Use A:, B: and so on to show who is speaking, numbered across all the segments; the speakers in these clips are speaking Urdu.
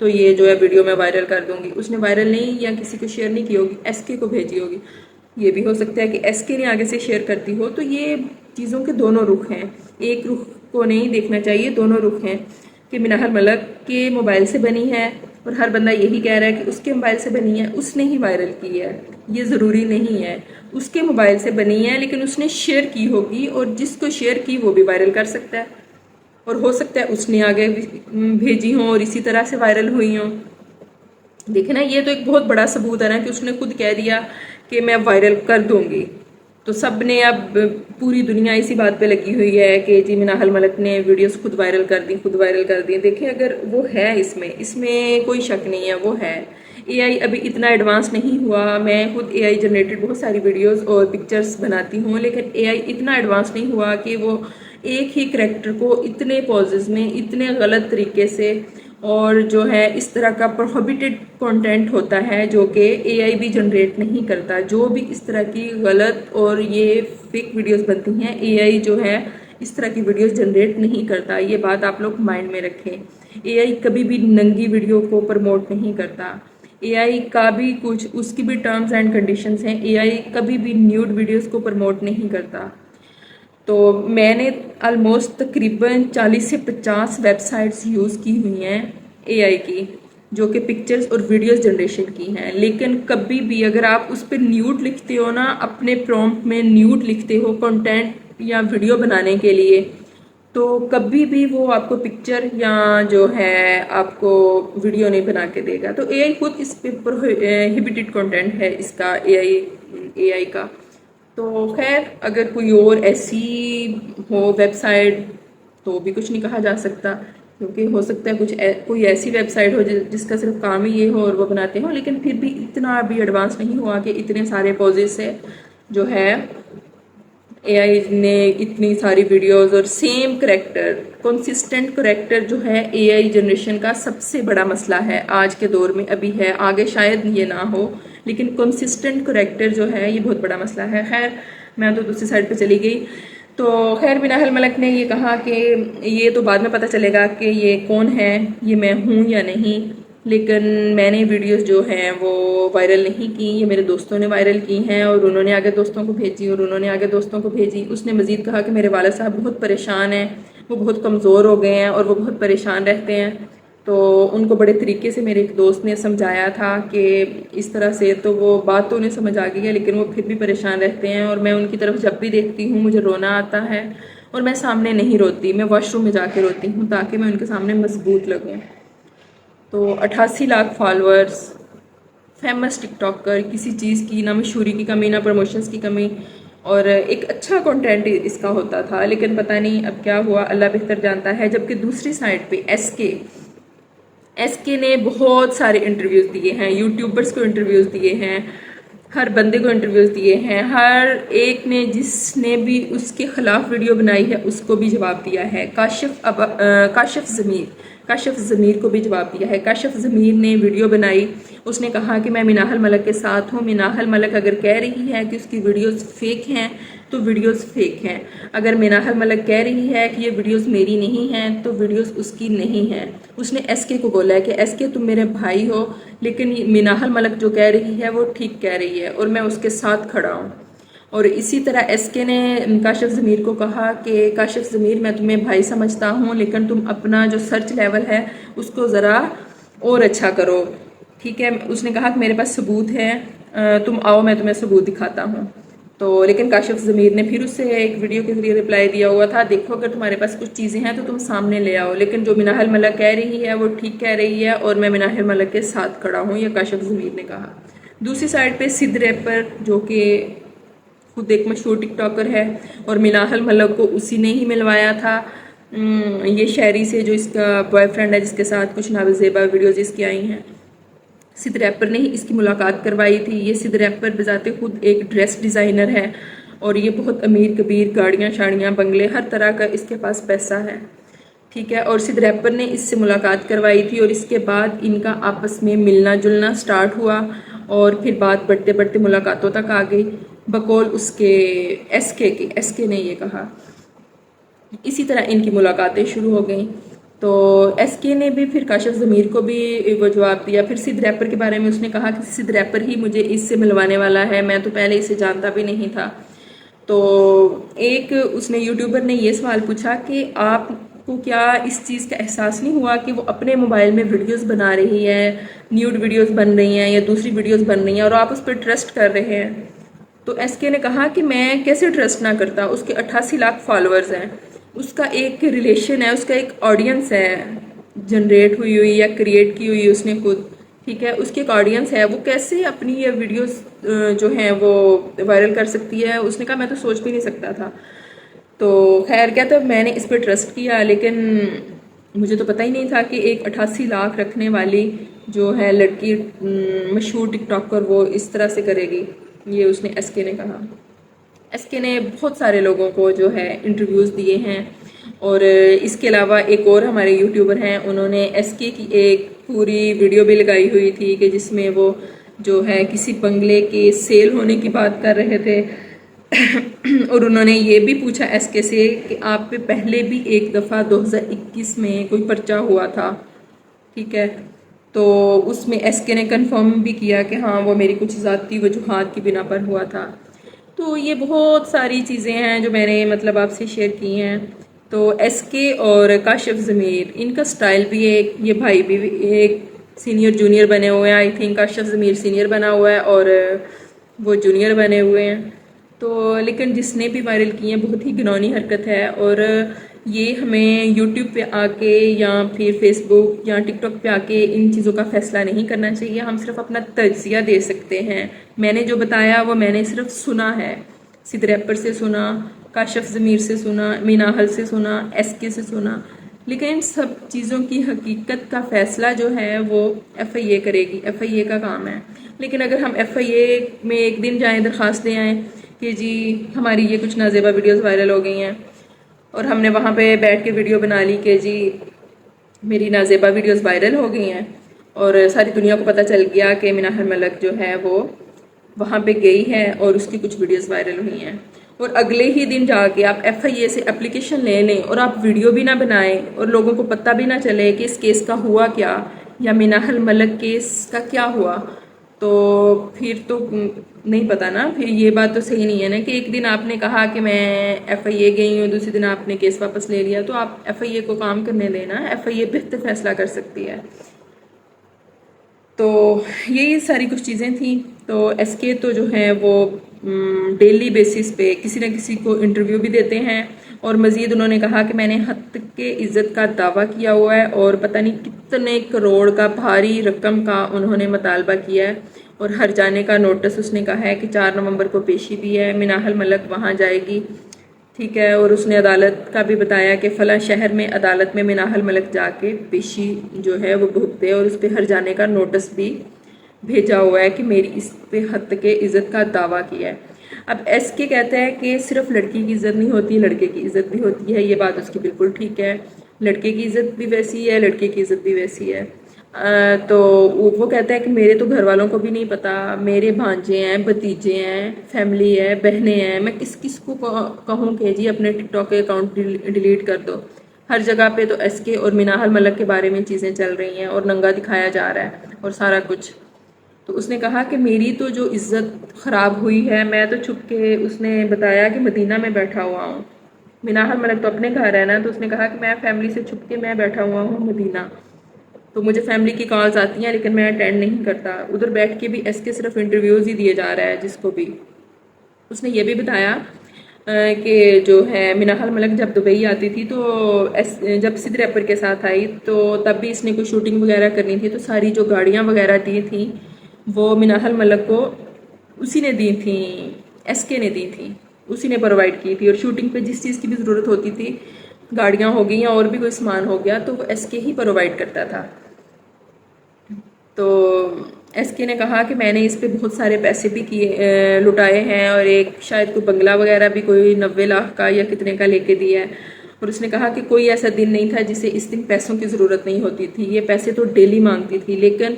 A: تو یہ جو ہے ویڈیو میں وائرل کر دوں گی. اس نے وائرل نہیں یا کسی کو شیئر نہیں کی ہوگی, ایس کے کو بھیجی ہوگی. یہ بھی ہو سکتا ہے کہ ایس کے نے آگے سے شیئر کرتی ہو. تو یہ چیزوں کے دونوں رخ ہیں, ایک رخ کو نہیں دیکھنا چاہیے, دونوں رخ ہیں کہ مناہل ملک کے موبائل سے بنی ہے اور ہر بندہ یہی کہہ رہا ہے کہ اس کے موبائل سے بنی ہے, اس نے ہی وائرل کی ہے. یہ ضروری نہیں ہے, اس کے موبائل سے بنی ہے لیکن اس نے شیئر کی ہوگی, اور جس کو شیئر کی وہ بھی وائرل کر سکتا ہے, اور ہو سکتا ہے اس نے آگے بھیجی ہوں اور اسی طرح سے وائرل ہوئی ہوں. دیکھیں نا, یہ تو ایک بہت بڑا ثبوت ہے نا کہ اس نے خود کہہ دیا کہ میں وائرل کر دوں گی. تو سب نے, اب پوری دنیا اسی بات پہ لگی ہوئی ہے کہ جی مناہل ملک نے ویڈیوز خود وائرل کر دی, خود وائرل کر دی. دیکھیں اگر وہ ہے, اس میں کوئی شک نہیں ہے, وہ ہے. اے آئی ابھی اتنا ایڈوانس نہیں ہوا. میں خود اے آئی جنریٹڈ بہت ساری ویڈیوز اور پکچرز بناتی ہوں, لیکن اے آئی اتنا ایڈوانس نہیں ہوا کہ وہ ایک ہی کریکٹر کو اتنے پوزز میں اتنے غلط طریقے سے, اور جو ہے اس طرح کا پروہیبٹڈ کنٹینٹ ہوتا ہے جو کہ اے آئی بھی جنریٹ نہیں کرتا. جو بھی اس طرح کی غلط اور یہ فیک ویڈیوز بنتی ہیں, اے آئی جو ہے اس طرح کی ویڈیوز جنریٹ نہیں کرتا. یہ بات آپ لوگ مائنڈ میں رکھیں. اے آئی کبھی بھی ننگی ویڈیو کو پروموٹ نہیں کرتا. اے آئی کا بھی کچھ, اس کی بھی ٹرمز اینڈ کنڈیشنز ہیں. اے آئی کبھی بھی نیوڈ ویڈیوز کو پروموٹ نہیں کرتا. تو میں نے آلموسٹ تقریباً 40 سے 50 ویب سائٹس یوز کی ہوئی ہیں اے آئی کی, جو کہ پکچرز اور ویڈیوز جنریشن کی ہیں. لیکن کبھی بھی اگر آپ اس پہ نیوڈ لکھتے ہو نا, اپنے پرومپٹ میں نیوڈ لکھتے ہو کنٹینٹ یا ویڈیو بنانے کے لیے, تو کبھی بھی وہ آپ کو پکچر یا جو ہے آپ کو ویڈیو نہیں بنا کے دے گا. تو اے آئی خود اس پہ پروہیبٹڈ کنٹینٹ ہے اس کا, اے آئی کا. تو خیر, اگر کوئی اور ایسی ہو ویب سائٹ تو بھی کچھ نہیں کہا جا سکتا, کیونکہ ہو سکتا ہے کوئی ایسی ویب سائٹ ہو جس کا صرف کام ہی یہ ہو اور وہ بناتے ہوں. لیکن پھر بھی اتنا ابھی ایڈوانس نہیں ہوا کہ اتنے سارے پوزز سے جو ہے اے آئی نے اتنی ساری ویڈیوز اور سیم کریکٹر, کنسسٹنٹ کریکٹر جو ہے اے آئی جنریشن کا سب سے بڑا مسئلہ ہے آج کے دور میں. ابھی ہے, آگے شاید یہ نہ ہو, لیکن کنسسٹنٹ کریکٹر جو ہے یہ بہت بڑا مسئلہ ہے. خیر, میں تو دوسری سائڈ پہ چلی گئی. تو خیر, مناہل ملک نے یہ کہا کہ یہ تو بعد میں پتہ چلے گا کہ یہ کون ہے, یہ میں ہوں یا نہیں. لیکن میں نے ویڈیوز جو ہیں وہ وائرل نہیں کی, یہ میرے دوستوں نے وائرل کی ہیں, اور انہوں نے آگے دوستوں کو بھیجی, اور انہوں نے آگے دوستوں کو بھیجی. اس نے مزید کہا کہ میرے والد صاحب بہت پریشان ہیں, وہ بہت کمزور ہو گئے ہیں اور وہ بہت پریشان رہتے ہیں. تو ان کو بڑے طریقے سے میرے ایک دوست نے سمجھایا تھا کہ اس طرح سے, تو وہ بات تو انہیں سمجھ آ گئی ہے, لیکن وہ پھر بھی پریشان رہتے ہیں. اور میں ان کی طرف جب بھی دیکھتی ہوں مجھے رونا آتا ہے, اور میں سامنے نہیں روتی, میں واش روم میں جا کے روتی ہوں تاکہ میں ان کے سامنے مضبوط لگوں. تو 88 لاکھ فالورز, فیمس ٹک ٹاکر, کسی چیز کی نہ مشہوری کی کمی نہ پروموشنز کی کمی, اور ایک اچھا کنٹینٹ اس کا ہوتا تھا. لیکن پتہ نہیں اب کیا ہوا, اللہ بہتر جانتا ہے. جبکہ دوسری سائڈ پہ ایس کے نے بہت سارے انٹرویوز دیے ہیں, یوٹیوبرز کو انٹرویوز دیے ہیں, ہر بندے کو انٹرویوز دیے ہیں, ہر ایک نے جس نے بھی اس کے خلاف ویڈیو بنائی ہے اس کو بھی جواب دیا ہے. کاشف ضمیر کو بھی جواب دیا ہے. کاشف ضمیر نے ویڈیو بنائی, اس نے کہا کہ میں مناہل ملک کے ساتھ ہوں. مناہل ملک اگر کہہ رہی ہے کہ اس کی ویڈیوز فیک ہیں تو ویڈیوز فیک ہیں. اگر مناہل ملک کہہ رہی ہے کہ یہ ویڈیوز میری نہیں ہیں تو ویڈیوز اس کی نہیں ہیں. اس نے ایس کے کو بولا ہے کہ ایس کے تم میرے بھائی ہو, لیکن مناہل ملک جو کہہ رہی ہے وہ ٹھیک کہہ رہی ہے اور میں اس کے ساتھ کھڑا ہوں. اور اسی طرح ایس کے نے کاشف ضمیر کو کہا کہ کاشف ضمیر میں تمہیں بھائی سمجھتا ہوں, لیکن تم اپنا جو سرچ لیول ہے اس کو ذرا اور اچھا کرو, ٹھیک ہے. اس نے کہا کہ میرے پاس ثبوت ہے, تم آؤ میں تمہیں ثبوت دکھاتا ہوں. تو لیکن کاشف ضمیر نے پھر اس سے ایک ویڈیو کے ذریعے رپلائی دیا ہوا تھا, دیکھو اگر تمہارے پاس کچھ چیزیں ہیں تو تم سامنے لے آؤ, لیکن جو مناہل ملک کہہ رہی ہے وہ ٹھیک کہہ رہی ہے اور میں مناہل ملک کے ساتھ کھڑا ہوں, یہ کاشف ضمیر نے کہا. دوسری سائڈ پہ سدھ ریپر, جو کہ خود ایک مشہور ٹک ٹاکر ہے اور مناہل ملک کو اسی نے ہی ملوایا تھا یہ شہری سے جو اس کا بوائے فرینڈ ہے, جس کے ساتھ کچھ نابزیبا ویڈیوز اس کی آئی ہیں. سدھ ریپر نے ہی اس کی ملاقات کروائی تھی. یہ سدھ ریپر بذات خود ایک ڈریس ڈیزائنر ہے, اور یہ بہت امیر کبیر, گاڑیاں شاڑیاں بنگلے ہر طرح کا اس کے پاس پیسہ ہے, ٹھیک ہے. اور سدھ ریپر نے اس سے ملاقات کروائی تھی, اور اس کے بعد ان کا آپس میں ملنا جلنا سٹارٹ ہوا, اور پھر بات بڑھتے بڑھتے ملاقاتوں تک آ گئی بقول اس کے ایس کے نے یہ کہا. اسی طرح ان کی ملاقاتیں شروع ہو گئیں. تو ایس کے نے بھی پھر کاشف ضمیر کو بھی وہ جواب دیا. پھر سدھ ریپر کے بارے میں اس نے کہا کہ سدھ ریپر ہی مجھے اس سے ملوانے والا ہے، میں تو پہلے اسے جانتا بھی نہیں تھا. تو ایک اس نے یوٹیوبر نے یہ سوال پوچھا کہ آپ کو کیا اس چیز کا احساس نہیں ہوا کہ وہ اپنے موبائل میں ویڈیوز بنا رہی ہے، نیوڈ ویڈیوز بن رہی ہیں یا دوسری ویڈیوز بن رہی ہیں اور آپ اس پہ ٹرسٹ کر رہے ہیں؟ تو ایس کے نے کہا کہ میں کیسے ٹرسٹ نہ کرتا، اس کے 88 لاکھ فالوورز ہیں، اس کا ایک ریلیشن ہے، اس کا ایک آڈینس ہے جنریٹ ہوئی ہوئی یا کریٹ کی ہوئی اس نے خود، ٹھیک ہے، اس کی ایک آڈینس ہے، وہ کیسے اپنی یہ ویڈیوز جو ہیں وہ وائرل کر سکتی ہے؟ اس نے کہا میں تو سوچ بھی نہیں سکتا تھا. تو خیر کیا، تو میں نے اس پہ ٹرسٹ کیا، لیکن مجھے تو پتہ ہی نہیں تھا کہ ایک 88 لاکھ رکھنے والی جو ہے لڑکی مشہور ٹک ٹاکر وہ اس طرح سے کرے گی. یہ اس نے ایس کے نے کہا. ایس کے نے بہت سارے لوگوں کو جو ہے انٹرویوز دیے ہیں، اور اس کے علاوہ ایک اور ہمارے یوٹیوبر ہیں، انہوں نے ایس کے کی ایک پوری ویڈیو بھی لگائی ہوئی تھی کہ جس میں وہ جو ہے کسی بنگلے کے سیل ہونے کی بات کر رہے تھے اور انہوں نے یہ بھی پوچھا ایس کے سے کہ آپ پہ پہلے بھی ایک دفعہ 2021 میں کوئی پرچہ ہوا تھا، ٹھیک ہے. تو اس میں ایس کے نے کنفرم بھی کیا کہ ہاں وہ میری کچھ ذاتی وجوہات کی بنا پر ہوا تھا. تو یہ بہت ساری چیزیں ہیں جو میں نے مطلب آپ سے شیئر کی ہیں. تو ایس کے اور کاشف ضمیر ان کا سٹائل بھی ہے، یہ بھائی بھی ایک سینئر جونیئر بنے ہوئے ہیں، آئی تھنک کاشف ضمیر سینئر بنا ہوا ہے اور وہ جونیئر بنے ہوئے ہیں. تو لیکن جس نے بھی وائرل کی ہیں بہت ہی گنونی حرکت ہے، اور یہ ہمیں یوٹیوب پہ آ کے یا پھر فیس بک یا ٹک ٹاک پہ آ کے ان چیزوں کا فیصلہ نہیں کرنا چاہیے. ہم صرف اپنا تجزیہ دے سکتے ہیں. میں نے جو بتایا وہ میں نے صرف سنا ہے، سدھ ریپر سے سنا، کاشف ضمیر سے سنا، مینا حل سے سنا، ایس کے سے سنا، لیکن ان سب چیزوں کی حقیقت کا فیصلہ جو ہے وہ ایف آئی اے کرے گی، ایف آئی اے کا کام ہے. لیکن اگر ہم ایف آئی اے میں ایک دن جائیں، درخواست دے آئیں کہ جی ہماری یہ کچھ نازیبا ویڈیوز وائرل ہو گئی ہیں، اور ہم نے وہاں پہ بیٹھ کے ویڈیو بنا لی کہ جی میری نازیبا ویڈیوز وائرل ہو گئی ہیں اور ساری دنیا کو پتہ چل گیا کہ مناہر ملک جو ہے وہ وہاں پہ گئی ہے اور اس کی کچھ ویڈیوز وائرل ہوئی ہیں، اور اگلے ہی دن جا کے آپ ایف آئی اے سے اپلیکیشن لے لیں اور آپ ویڈیو بھی نہ بنائیں اور لوگوں کو پتہ بھی نہ چلے کہ اس کیس کا ہوا کیا یا مناہر ملک کیس کا کیا ہوا، تو پھر تو نہیں پتا نا. پھر یہ بات تو صحیح نہیں ہے نا کہ ایک دن آپ نے کہا کہ میں ایف آئی اے گئی ہوں، دوسرے دن آپ نے کیس واپس لے لیا. تو آپ ایف آئی اے کو کام کرنے دینا، ایف آئی اے بہتر فیصلہ کر سکتی ہے. تو یہی ساری کچھ چیزیں تھیں. تو ایس کے تو جو ہیں وہ ڈیلی بیسس پہ کسی نہ کسی کو انٹرویو بھی دیتے ہیں، اور مزید انہوں نے کہا کہ میں نے حد کے عزت کا دعویٰ کیا ہوا ہے اور پتہ نہیں کتنے کروڑ کا بھاری رقم کا انہوں نے مطالبہ کیا ہے، اور ہر جانے کا نوٹس اس نے کہا ہے کہ 4 نومبر کو پیشی بھی ہے، مناہل ملک وہاں جائے گی، ٹھیک ہے. اور اس نے عدالت کا بھی بتایا کہ فلاں شہر میں عدالت میں مناہل ملک جا کے پیشی جو ہے وہ بھگتے، اور اس پہ ہر جانے کا نوٹس بھی بھیجا ہوا ہے کہ میری اس پہ حد کے عزت کا دعویٰ کیا ہے. اب ایس کے کہتا ہے کہ صرف لڑکی کی عزت نہیں ہوتی، لڑکے کی عزت بھی ہوتی ہے. یہ بات اس کی بالکل ٹھیک ہے، لڑکے کی عزت بھی ویسی ہے، لڑکے کی عزت بھی ویسی ہے. تو وہ کہتا ہے کہ میرے تو گھر والوں کو بھی نہیں پتا، میرے بھانجے ہیں، بھتیجے ہیں، فیملی ہے، بہنیں ہیں، میں کس کس کو کہوں کہ جی اپنے ٹک ٹاک کے اکاؤنٹ ڈیلیٹ کر دو. ہر جگہ پہ تو ایس کے اور مناہل ملک کے بارے میں چیزیں چل رہی ہیں اور ننگا دکھایا جا رہا ہے اور سارا کچھ. تو اس نے کہا کہ میری تو جو عزت خراب ہوئی ہے، میں تو چھپ کے، اس نے بتایا کہ مدینہ میں بیٹھا ہوا ہوں. مناہل ملک تو اپنے گھر ہے نا، تو اس نے کہا کہ میں فیملی سے چھپ کے میں بیٹھا ہوا ہوں مدینہ، تو مجھے فیملی کی کالز آتی ہیں لیکن میں اٹینڈ نہیں کرتا. ادھر بیٹھ کے بھی ایس کے صرف انٹرویوز ہی دیے جا رہا ہے جس کو بھی. اس نے یہ بھی بتایا کہ جو ہے مناہل ملک جب دبئی آتی تھی تو جب سدھ ریپر کے ساتھ آئی تو تب بھی اس نے کوئی شوٹنگ وغیرہ کرنی تھی، تو ساری جو گاڑیاں وغیرہ دی تھیں وہ مناہل ملک کو اسی نے دی تھیں، ایس کے نے دی تھیں، اسی نے پرووائڈ کی تھی. اور شوٹنگ پہ جس چیز کی بھی ضرورت ہوتی تھی، گاڑیاں ہو گئی یا اور بھی کوئی سامان ہو گیا، تو وہ ایس کے ہی پرووائڈ کرتا تھا. تو ایس کے نے کہا کہ میں نے اس پہ بہت سارے پیسے بھی لٹائے ہیں، اور ایک شاید کوئی بنگلہ وغیرہ بھی کوئی 90 لاکھ کا یا کتنے کا لے کے دیا ہے. اور اس نے کہا کہ کوئی ایسا دن نہیں تھا جسے اس دن پیسوں کی ضرورت نہیں ہوتی تھی، یہ پیسے تو ڈیلی مانگتی تھی، لیکن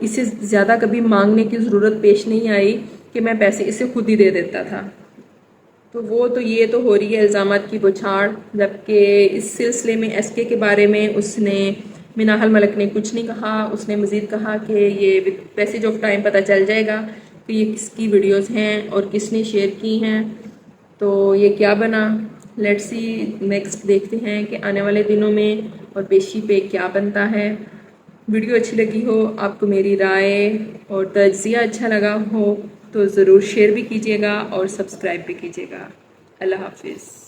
A: اسے زیادہ کبھی مانگنے کی ضرورت پیش نہیں آئی کہ میں پیسے اسے خود ہی دے دیتا تھا. تو وہ تو یہ تو ہو رہی ہے الزامات کی بچھاڑ، جبکہ اس سلسلے میں ایس کے بارے میں اس نے مناحل ملک نے کچھ نہیں کہا۔ اس نے مزید کہا کہ یہ ود پیسیج آف ٹائم پتہ چل جائے گا کہ یہ کس کی ویڈیوز ہیں اور کس نے شیئر کی ہیں۔ تو یہ کیا بنا، لیٹس سی نیکسٹ دیکھتے ہیں کہ آنے والے دنوں میں اور پیشی پہ کیا بنتا ہے۔ ویڈیو اچھی لگی ہو، آپ کو میری رائے اور تجزیہ اچھا لگا ہو تو ضرور شیئر بھی کیجیے گا اور سبسکرائب بھی کیجیے گا۔ اللہ حافظ۔